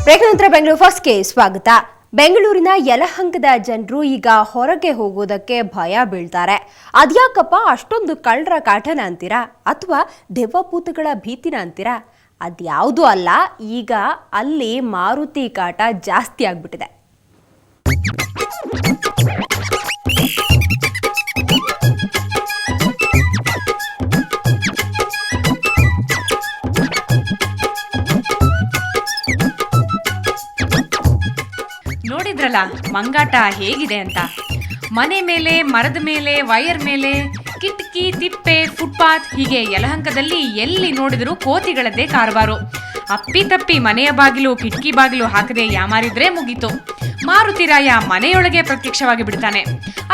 ನಂತರ ಬೆಂಗಳೂರು ಫಸ್ಟ್ಗೆ ಸ್ವಾಗತ. ಬೆಂಗಳೂರಿನ ಯಲಹಂಕದ ಜನರು ಈಗ ಹೊರಗೆ ಹೋಗೋದಕ್ಕೆ ಭಯ ಬೀಳ್ತಾರೆ. ಅದ್ಯಾಕಪ್ಪ ಅಷ್ಟೊಂದು ಕಳ್ಳರ ಕಾಟನ ಅಂತೀರಾ ಅಥವಾ ದೆವ್ವಭೂತಗಳ ಭೀತಿನ ಅಂತೀರಾ? ಅದ್ಯಾವುದೂ ಅಲ್ಲ, ಈಗ ಅಲ್ಲಿ ಮಾರುತಿ ಕಾಟ ಜಾಸ್ತಿ ಆಗ್ಬಿಟ್ಟಿದೆ. ನೋಡಿದ್ರಲ್ಲ ಮಂಗಾಟ ಹೇಗಿದೆ ಅಂತ. ಮನೆ ಮೇಲೆ, ಮರದ ಮೇಲೆ, ವೈರ್ ಮೇಲೆ, ಕಿಟಕಿ, ತಿಪ್ಪೆ, ಫುಟ್ಪಾತ್ ಹೀಗೆ ಯಲಹಂಕದಲ್ಲಿ ಎಲ್ಲಿ ನೋಡಿದರೂ ಕೋತಿಗಳದ್ದೇ ಕಾರವಾರು. ಅಪ್ಪಿತಪ್ಪಿ ಮನೆಯ ಬಾಗಿಲು, ಕಿಟಕಿ ಬಾಗಿಲು ಹಾಕದೆ ಯಾಮಾರಿದ್ರೆ ಮುಗೀತು, ಮಾರುತಿರಾಯ ಮನೆಯೊಳಗೆ ಪ್ರತ್ಯಕ್ಷವಾಗಿ ಬಿಡ್ತಾನೆ.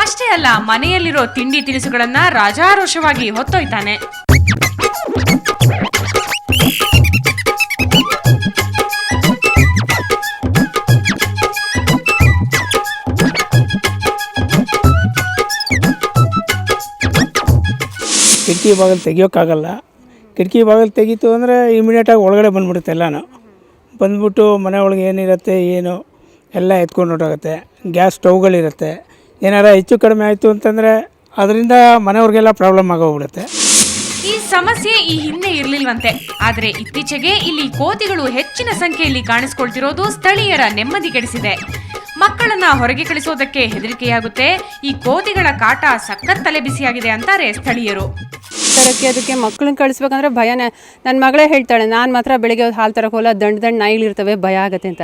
ಅಷ್ಟೇ ಅಲ್ಲ, ಮನೆಯಲ್ಲಿರೋ ತಿಂಡಿ ತಿನಿಸುಗಳನ್ನ ರಾಜಾರೋಷವಾಗಿ ಹೊತ್ತೊಯ್ತಾನೆ. ಕಿಟಕಿ ಬಾಗಿಲು ತೆಗಿಯೋಕ್ಕಾಗಲ್ಲ. ಕಿಟಕಿ ಬಾಗಿಲು ತೆಗೀತು ಅಂದರೆ ಇಮಿಡಿಯೇಟಾಗಿ ಒಳಗಡೆ ಬಂದುಬಿಡುತ್ತೆ. ಎಲ್ಲನೂ ಬಂದ್ಬಿಟ್ಟು ಮನೆ ಒಳಗೆ ಏನಿರುತ್ತೆ ಏನು ಎಲ್ಲ ಎತ್ಕೊಂಡು ಹೊರಟೋಗುತ್ತೆ. ಗ್ಯಾಸ್ ಸ್ಟವ್ಗಳಿರುತ್ತೆ. ಏನಾರ ಹೆಚ್ಚು ಕಡಿಮೆ ಆಯಿತು ಅಂತಂದರೆ ಅದರಿಂದ ಮನೆಯವ್ರಿಗೆಲ್ಲ ಪ್ರಾಬ್ಲಮ್ ಆಗೋಗ್ಬಿಡುತ್ತೆ. ಈ ಸಮಸ್ಯೆ ಈ ಹಿಂದೆ ಇರಲಿಲ್ವಂತೆ, ಆದರೆ ಇತ್ತೀಚೆಗೆ ಇಲ್ಲಿ ಕೋತಿಗಳು ಹೆಚ್ಚಿನ ಸಂಖ್ಯೆಯಲ್ಲಿ ಕಾಣಿಸ್ಕೊಳ್ತಿರೋದು ಸ್ಥಳೀಯರ ನೆಮ್ಮದಿ ಕೆಡಿಸಿದೆ. ಮಕ್ಕಳನ್ನ ಹೊರಗೆ ಕಳಿಸೋದಕ್ಕೆ ಹೆದರಿಕೆಯಾಗುತ್ತೆ. ಈ ಕೋತಿಗಳ ಕಾಟ ಸಖತ್ ತಲೆ ಬಿಸಿಯಾಗಿದೆ ಅಂತಾರೆ ಸ್ಥಳೀಯರು. ಅದಕ್ಕೆ ಮಕ್ಕಳನ್ನ ಕಳಿಸ್ಬೇಕಂದ್ರೆ ಭಯನೇ. ನನ್ನ ಮಗಳೇ ಹೇಳ್ತಾಳೆ, ನಾನು ಮಾತ್ರ ಬೆಳಿಗ್ಗೆ ಹಾಲು ತರಕ್ಕೆ ಹೋಗಲ್ಲ, ದಂಡ ನಾಯಿಗಳಿರ್ತವೆ, ಭಯ ಆಗುತ್ತೆ ಅಂತ.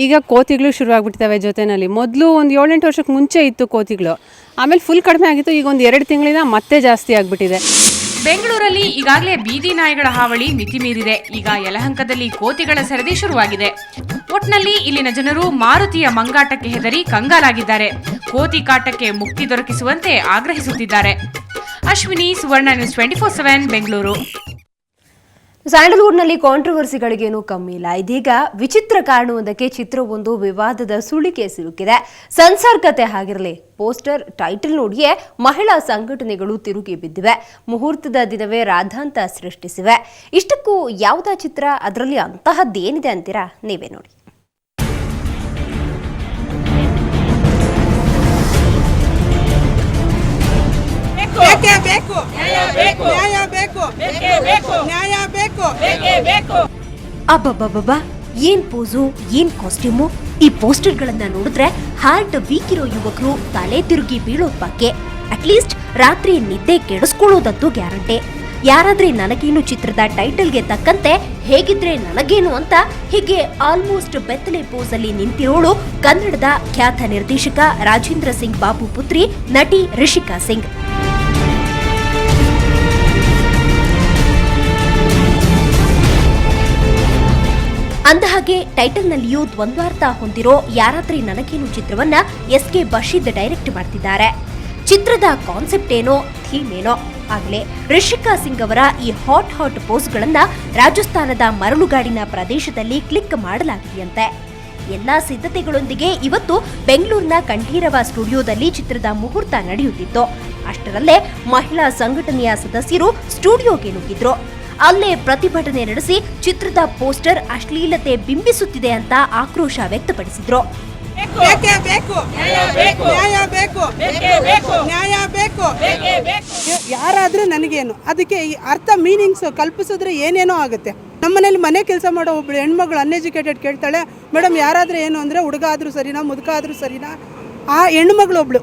ಈಗ ಕೋತಿಗಳು ಶುರುವಾಗ್ಬಿಡ್ತವೆ ಜೊತೆಯಲ್ಲಿ. ಮೊದಲು ಒಂದು 7-8 ವರ್ಷಕ್ಕೆ ಮುಂಚೆ ಇತ್ತು ಕೋತಿಗಳು, ಆಮೇಲೆ ಫುಲ್ ಕಡಿಮೆ ಆಗಿತ್ತು. ಈಗ ಒಂದು 2 ತಿಂಗಳಿಂದ ಮತ್ತೆ ಜಾಸ್ತಿ ಆಗಿಬಿಟ್ಟಿದೆ. ಬೆಂಗಳೂರಲ್ಲಿ ಈಗಾಗಲೇ ಬೀದಿ ನಾಯಿಗಳ ಹಾವಳಿ ಮಿತಿ ಮೀರಿದೆ. ಈಗ ಯಲಹಂಕದಲ್ಲಿ ಕೋತಿಗಳ ಸರದಿ ಶುರುವಾಗಿದೆ. ಒಟ್ನಲ್ಲಿ ಇಲ್ಲಿನ ಜನರು ಮಾರುತಿಯ ಮಂಗಾಟಕ್ಕೆ ಹೆದರಿ ಕಂಗಾಲಾಗಿದ್ದಾರೆ. ಕೋತಿ ಕಾಟಕ್ಕೆ ಮುಕ್ತಿ ದೊರಕಿಸುವಂತೆ ಆಗ್ರಹಿಸುತ್ತಿದ್ದಾರೆ. ಅಶ್ವಿನಿ, ಸುವರ್ಣ ನ್ಯೂಸ್ 24/7 ಬೆಂಗಳೂರು. ಸ್ಯಾಂಡಲ್ವುಡ್ನಲ್ಲಿ ಕಾಂಟ್ರವರ್ಸಿಗಳಿಗೇನೂ ಕಮ್ಮಿ ಇಲ್ಲ. ಇದೀಗ ವಿಚಿತ್ರ ಕಾರಣವೊಂದಕ್ಕೆ ಚಿತ್ರವೊಂದು ವಿವಾದದ ಸುಳಿಗೆ ಸಿಲುಕಿದೆ. ಸೆನ್ಸಾರ್ ಕತೆ ಹಾಗಿರಲಿ, ಪೋಸ್ಟರ್ ಟೈಟಲ್ ನೋಡಿಯೇ ಮಹಿಳಾ ಸಂಘಟನೆಗಳು ತಿರುಗಿ ಬಿದ್ದಿವೆ. ಮುಹೂರ್ತದ ದಿನವೇ ರಾಧಾಂತ ಸೃಷ್ಟಿಸಿವೆ. ಇಷ್ಟಕ್ಕೂ ಯಾವುದಾ ಚಿತ್ರ, ಅದರಲ್ಲಿ ಅಂತಹದ್ದೇನಿದೆ ಅಂತೀರಾ? ನೀವೇ ನೋಡಿ. ಅಬ್ಬಬ್ಬಬ್ಬಾ, ಏನ್ ಪೋಸು, ಏನ್ ಕಾಸ್ಟ್ಯೂಮು! ಈ ಪೋಸ್ಟರ್ಗಳನ್ನ ನೋಡಿದ್ರೆ ಹಾರ್ಟ್ ವೀಕ್ ಇರೋ ಯುವಕರು ತಲೆ ತಿರುಗಿ ಬೀಳೋದ್ ಬಗ್ಗೆ. ಅಟ್ಲೀಸ್ಟ್ ರಾತ್ರಿ ನಿದ್ದೆ ಕೆಡಿಸ್ಕೊಳ್ಳೋದಂತೂ ಗ್ಯಾರಂಟಿ. ಯಾರಾದ್ರೆ ನನಗೇನು ಚಿತ್ರದ ಟೈಟಲ್ಗೆ ತಕ್ಕಂತೆ ಹೇಗಿದ್ರೆ ನನಗೇನು ಅಂತ ಹೀಗೆ ಆಲ್ಮೋಸ್ಟ್ ಬೆತ್ತಲೆ ಪೋಸ್ ಅಲ್ಲಿ ನಿಂತಿರೋಳು ಕನ್ನಡದ ಖ್ಯಾತ ನಿರ್ದೇಶಕ ರಾಜೇಂದ್ರ ಸಿಂಗ್ ಬಾಬು ಪುತ್ರಿ ನಟಿ ರಿಷಿಕಾ ಸಿಂಗ್. ಅಂದಹಾಗೆ ಟೈಟಲ್ನಲ್ಲಿಯೂ ದ್ವಂದ್ವಾರ್ಥ ಹೊಂದಿರೋ ಯಾರಾದ್ರಿ ನನಗೇನು ಚಿತ್ರವನ್ನ ಎಸ್.ಕೆ. ಬಶೀದ್ ಡೈರೆಕ್ಟ್ ಮಾಡ್ತಿದ್ದಾರೆ. ಚಿತ್ರದ ಕಾನ್ಸೆಪ್ಟ್ ಏನೋ, ಥೀಮ್ ಏನೋ ಆಗಲೇ ರಿಷಿಕಾ ಸಿಂಗ್ ಅವರ ಈ ಹಾಟ್ ಪೋಸ್ಗಳನ್ನ ರಾಜಸ್ಥಾನದ ಮರಳುಗಾಡಿನ ಪ್ರದೇಶದಲ್ಲಿ ಕ್ಲಿಕ್ ಮಾಡಲಾಗಿದೆಯಂತೆ. ಎಲ್ಲಾ ಸಿದ್ಧತೆಗಳೊಂದಿಗೆ ಇವತ್ತು ಬೆಂಗಳೂರಿನ ಕಂಠೀರವ ಸ್ಟುಡಿಯೋದಲ್ಲಿ ಚಿತ್ರದ ಮುಹೂರ್ತ ನಡೆಯುತ್ತಿತ್ತು. ಅಷ್ಟರಲ್ಲೇ ಮಹಿಳಾ ಸಂಘಟನೆಯ ಸದಸ್ಯರು ಸ್ಟುಡಿಯೋಗೆ ನುಗ್ಗಿದ್ರು. ಅಲ್ಲೇ ಪ್ರತಿಭಟನೆ ನಡೆಸಿ ಚಿತ್ರದ ಪೋಸ್ಟರ್ ಅಶ್ಲೀಲತೆ ಬಿಂಬಿಸುತ್ತಿದೆ ಅಂತ ಆಕ್ರೋಶ ವ್ಯಕ್ತಪಡಿಸಿದ್ರು. ಯಾರಾದ್ರೂ ನನಗೇನು, ಅದಕ್ಕೆ ಈ ಅರ್ಥ ಮೀನಿಂಗ್ಸ್ ಕಲ್ಪಿಸಿದ್ರೆ ಏನೇನೋ ಆಗುತ್ತೆ. ನಮ್ಮನೇಲಿ ಮನೆ ಕೆಲಸ ಮಾಡೋ ಒಬ್ಳು ಹೆಣ್ಮಗಳು ಅನ್ಎಜುಕೇಟೆಡ್ ಕೇಳ್ತಾಳೆ, ಮೇಡಮ್ ಯಾರಾದ್ರೂ ಏನು ಅಂದರೆ ಹುಡುಗ ಆದರೂ ಸರಿನಾ, ಮುದುಕ ಆದರೂ ಸರಿನಾ? ಆ ಹೆಣ್ಮಗಳು ಒಬ್ಳು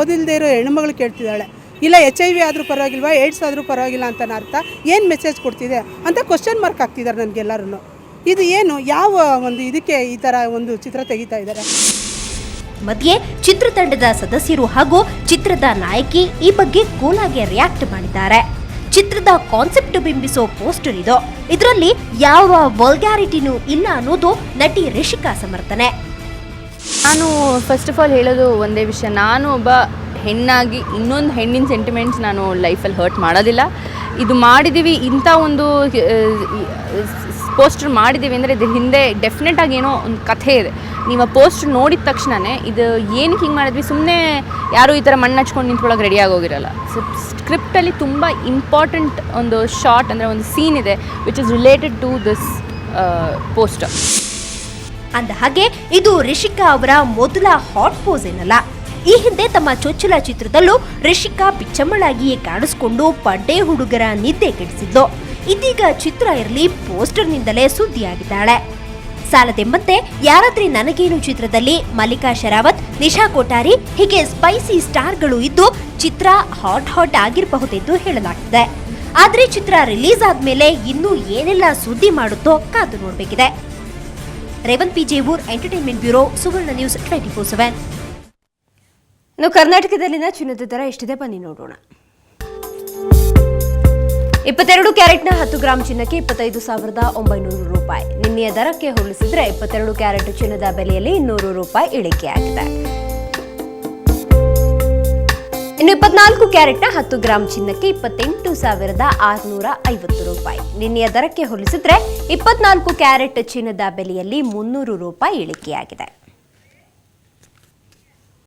ಓದಿಲ್ದೇ ಇರೋ ಹೆಣ್ಮಗಳು ಕೇಳ್ತಿದ್ದಾಳೆ, ಇಲ್ಲ HIV ಆದರೂ ಪರವಾಗಿಲ್ವಾ, ಏಡ್ಸ್ ಆದರೂ ಪರವಾಗಿಲ್ಲ ಅಂತ ಅರ್ಥ. ಏನು ಮೆಸೇಜ್ ಕೊಡ್ತಿದೆ ಅಂತ ಕ್ವಶನ್ ಮಾರ್ಕ್ ಆಗ್ತಿದ್ದಾರೆ ನನಗೆಲ್ಲರೂ. ಇದು ಏನು, ಯಾವ ಒಂದು ಇದಕ್ಕೆ ಈ ಥರ ಒಂದು ಚಿತ್ರ ತೆಗಿತಾ ಇದ್ದಾರೆ? ಮಧ್ಯೆ ಚಿತ್ರತಂಡದ ಸದಸ್ಯರು ಹಾಗೂ ಚಿತ್ರದ ನಾಯಕಿ ಈ ಬಗ್ಗೆ ಕೂಲಾಗಿ ರಿಯಾಕ್ಟ್ ಮಾಡಿದ್ದಾರೆ. ಚಿತ್ರದ ಕಾನ್ಸೆಪ್ಟ್ ಬಿಂಬಿಸೋ ಪೋಸ್ಟರ್ ಇದು, ಇದರಲ್ಲಿ ಯಾವ ವಲ್ಗ್ಯಾರಿಟಿನೂ ಇಲ್ಲ ಅನ್ನೋದು ನಟಿ ರಿಷಿಕಾ ಸಮರ್ಥನೆ. ನಾನು ಫಸ್ಟ್ ಆಫ್ ಆಲ್ ಹೇಳೋದು ಒಂದೇ ವಿಷಯ, ನಾನು ಒಬ್ಬ ಹೆಣ್ಣಾಗಿ ಇನ್ನೊಂದು ಹೆಣ್ಣಿನ ಸೆಂಟಿಮೆಂಟ್ಸ್ ನಾನು ಲೈಫಲ್ಲಿ ಹರ್ಟ್ ಮಾಡೋದಿಲ್ಲ. ಇದು ಮಾಡಿದ್ದೀವಿ, ಇಂಥ ಒಂದು ಪೋಸ್ಟರ್ ಮಾಡಿದ್ದೀವಿ ಅಂದರೆ ಇದ್ರ ಹಿಂದೆ ಡೆಫಿನೆಟಾಗಿ ಏನೋ ಒಂದು ಕಥೆ ಇದೆ. ನೀವು ಆ ಪೋಸ್ಟರ್ ನೋಡಿದ ತಕ್ಷಣವೇ ಇದು ಏನಕ್ಕೆ ಹಿಂಗೆ ಮಾಡಿದ್ವಿ, ಸುಮ್ಮನೆ ಯಾರೂ ಈ ಥರ ಮಣ್ಣು ಹಚ್ಕೊಂಡು ನಿಂತ್ಕೊಳ್ಳೋಕೆ ರೆಡಿ ಆಗೋಗಿರಲ್ಲ. ಸೊ ಸ್ಕ್ರಿಪ್ಟಲ್ಲಿ ತುಂಬ ಇಂಪಾರ್ಟೆಂಟ್ ಒಂದು ಶಾರ್ಟ್ ಅಂದರೆ ಒಂದು ಸೀನ್ ಇದೆ which is related to this poster. ಅಂದಹಾಗೆ ಇದು ರಿಷಿಕಾ ಅವರ ಮೊದಲ ಹಾಟ್ ಪೋಸ್ ಏನಲ್ಲ. ಈ ಹಿಂದೆ ತಮ್ಮ ಚೊಚ್ಚಲ ಚಿತ್ರದಲ್ಲೂ ರಿಷಿಕಾ ಪಿಚ್ಚಮ್ಮಳಾಗಿಯೇ ಕಾಣಿಸಿಕೊಂಡು ಪಡ್ಡೆ ಹುಡುಗರ ನಿದ್ದೆ ಕೆಡಿಸಿದ್ಲು. ಇದೀಗ ಚಿತ್ರ ಇರಲಿ ಪೋಸ್ಟರ್ನಿಂದಲೇ ಸುದ್ದಿಯಾಗಿದ್ದಾಳೆ. ಸಾಲದೆಂಬಂತೆ ಯಾರಾದ್ರಿ ನನಗೇನು ಚಿತ್ರದಲ್ಲಿ ಮಲ್ಲಿಕಾ ಶರಾವತ್, ನಿಶಾ ಕೋಟಾರಿ ಹೀಗೆ ಸ್ಪೈಸಿ ಸ್ಟಾರ್ಗಳು ಇದ್ದು ಚಿತ್ರ ಹಾಟ್ ಆಗಿರಬಹುದೆಂದು ಹೇಳಲಾಗ್ತಿದೆ. ಆದ್ರೆ ಚಿತ್ರ ರಿಲೀಸ್ ಆದ್ಮೇಲೆ ಇನ್ನೂ ಏನೆಲ್ಲ ಸುದ್ದಿ ಮಾಡುತ್ತೋ ಕಾದು ನೋಡಬೇಕಿದೆ. Revanth P Jevoor, entertainment bureau, Suvarna news 24/7. ಇನ್ನು ಕರ್ನಾಟಕದಲ್ಲಿನ ಚಿನ್ನದ ದರ ಎಷ್ಟಿದೆ ಬನ್ನಿ ನೋಡೋಣ. 22 ಕ್ಯಾರೆಟ್ನ 10 ಗ್ರಾಂ ಚಿನ್ನಕ್ಕೆ 25,900 ರೂಪಾಯಿ. ನಿನ್ನೆಯ ದರಕ್ಕೆ ಹೋಲಿಸಿದ್ರೆ 22 ಕ್ಯಾರೆಟ್ ಚಿನ್ನದ ಬೆಲೆಯಲ್ಲಿ 200 ರೂಪಾಯಿ ಇಳಿಕೆಯಾಗಿದೆ. ಇನ್ನು 24 ಕ್ಯಾರೆಟ್ನ 10 ಗ್ರಾಂ ಚಿನ್ನಕ್ಕೆ 28,650 ರೂಪಾಯಿ. ನಿನ್ನೆಯ ದರಕ್ಕೆ ಹೋಲಿಸಿದ್ರೆ 24 ಕ್ಯಾರೆಟ್ ಚಿನ್ನದ ಬೆಲೆಯಲ್ಲಿ 300 ರೂಪಾಯಿ ಇಳಿಕೆಯಾಗಿದೆ.